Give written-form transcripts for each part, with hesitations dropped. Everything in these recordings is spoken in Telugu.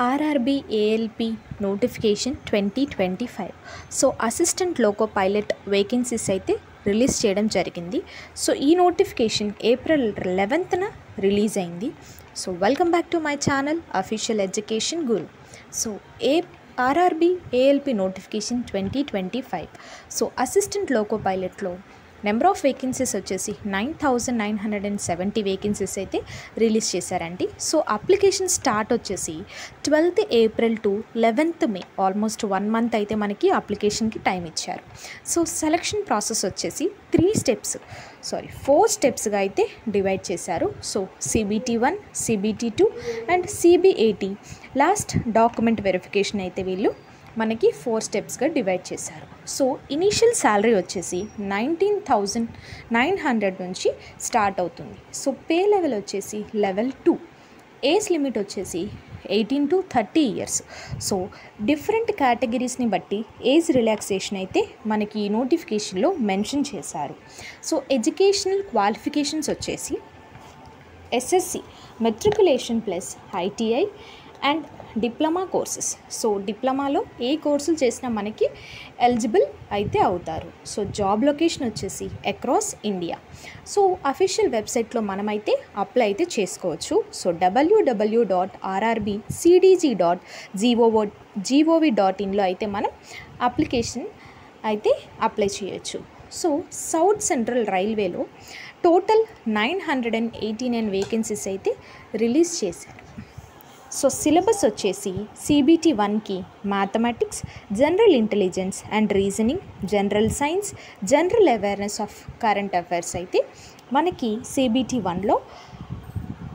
RRB ALP notification 2025. So assistant loco pilot vacancies అయితే రిలీజ్ చేయడం జరిగింది. సో ఈ నోటిఫికేషన్ ఏప్రిల్ 11న రిలీజ్ అయింది. So welcome back to my channel official education guru. So RRB ALP notification 2025. So assistant loco పైలట్లో నెంబర్ ఆఫ్ వేకెన్సీస్ వచ్చేసి 9,970 వేకెన్సీస్ అయితే రిలీజ్ చేశారండి. సో అప్లికేషన్ స్టార్ట్ వచ్చేసి 12th April to 11th May, almost 1 month అయితే మనకి అప్లికేషన్కి టైం ఇచ్చారు. సో సెలక్షన్ ప్రాసెస్ వచ్చేసి 4 స్టెప్స్గా అయితే డివైడ్ చేశారు. So CBT1, CBT2 and CBAT last document verification అయితే వీళ్ళు మనకి 4 స్టెప్స్గా డివైడ్ చేశారు. సో ఇనీషియల్ శాలరీ వచ్చేసి 19,900 నుంచి స్టార్ట్ అవుతుంది. సో పే లెవెల్ వచ్చేసి లెవెల్ 2, ఏజ్ లిమిట్ వచ్చేసి 18 to 30 ఇయర్స్. సో డిఫరెంట్ కేటగిరీస్ని బట్టి ఏజ్ రిలాక్సేషన్ అయితే మనకి ఈ నోటిఫికేషన్లో మెన్షన్ చేశారు. సో ఎడ్యుకేషనల్ క్వాలిఫికేషన్స్ వచ్చేసి SSC matriculation plus ITI and diploma courses. So డిప్లొమాలో ఏ కోర్సులు చేసినా మనకి ఎలిజిబుల్ అయితే అవుతారు. సో జాబ్ లొకేషన్ వచ్చేసి అక్రాస్ ఇండియా. సో అఫీషియల్ వెబ్సైట్లో మనమైతే అప్లై అయితే చేసుకోవచ్చు. సో www.rrbcdg.gov.in అయితే మనం అప్లికేషన్ అయితే అప్లై చేయొచ్చు. సో సౌత్ సెంట్రల్ రైల్వేలో టోటల్ 989 వేకెన్సీస్ అయితే రిలీజ్ చేశారు. సో సిలబస్ వచ్చేసి CBT1కి mathematics, general intelligence and reasoning, general science, general awareness of current affairs అయితే మనకి CBT1లో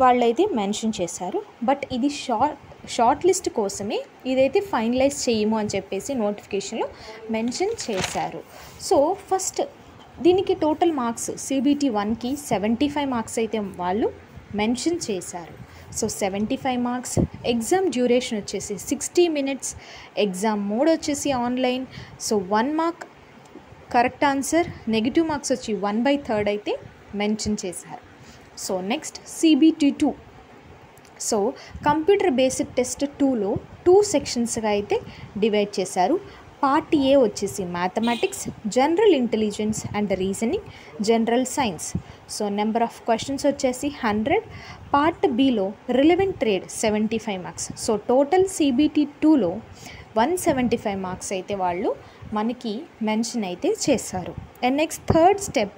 వాళ్ళైతే మెన్షన్ చేశారు. బట్ ఇది షార్ట్ లిస్ట్ కోసమే, ఇదైతే ఫైనలైజ్ చేయము అని చెప్పేసి నోటిఫికేషన్లో మెన్షన్ చేశారు. సో ఫస్ట్ దీనికి టోటల్ మార్క్స్ CBT1కి 75 మార్క్స్ అయితే వాళ్ళు మెన్షన్ చేశారు. So 75 marks. ఎగ్జామ్ డ్యూరేషన్ వచ్చేసి 60 minutes. ఎగ్జామ్ మోడ్ వచ్చేసి online. So 1 mark correct answer, negative marks వచ్చి 1/3 అయితే మెన్షన్ చేశారు. So next CBT2. So computer based test 2లో 2 సెక్షన్స్గా అయితే డివైడ్ చేశారు. పార్ట్ A వచ్చేసి mathematics, general intelligence and reasoning, general science. So number of questions వచ్చేసి 100. పార్ట్ Bలో relevant trade 75 marks. So total CBT2లో 175 మార్క్స్ అయితే వాళ్ళు మనకి మెన్షన్ అయితే చేశారు. And next third step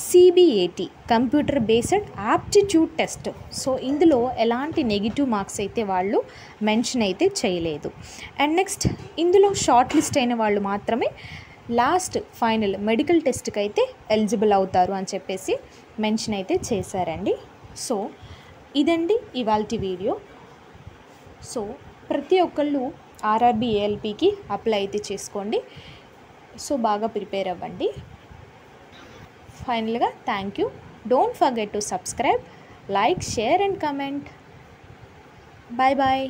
CBAT computer based aptitude test. So ఇందులో ఎలాంటి నెగిటివ్ మార్క్స్ అయితే వాళ్ళు మెన్షన్ అయితే చేయలేదు. అండ్ నెక్స్ట్ ఇందులో షార్ట్ లిస్ట్ అయిన వాళ్ళు మాత్రమే లాస్ట్ ఫైనల్ మెడికల్ టెస్ట్కి అయితే ఎలిజిబుల్ అవుతారు అని చెప్పేసి మెన్షన్ అయితే చేశారండి. సో ఇదండి ఇవాల్టి వీడియో. సో ప్రతి ఒక్కళ్ళు RRB ALPకి అప్లై అయితే చేసుకోండి. సో బాగా ప్రిపేర్ అవ్వండి. ఫైనల్గా thank you. Don't forget to subscribe, like, share and comment. Bye bye.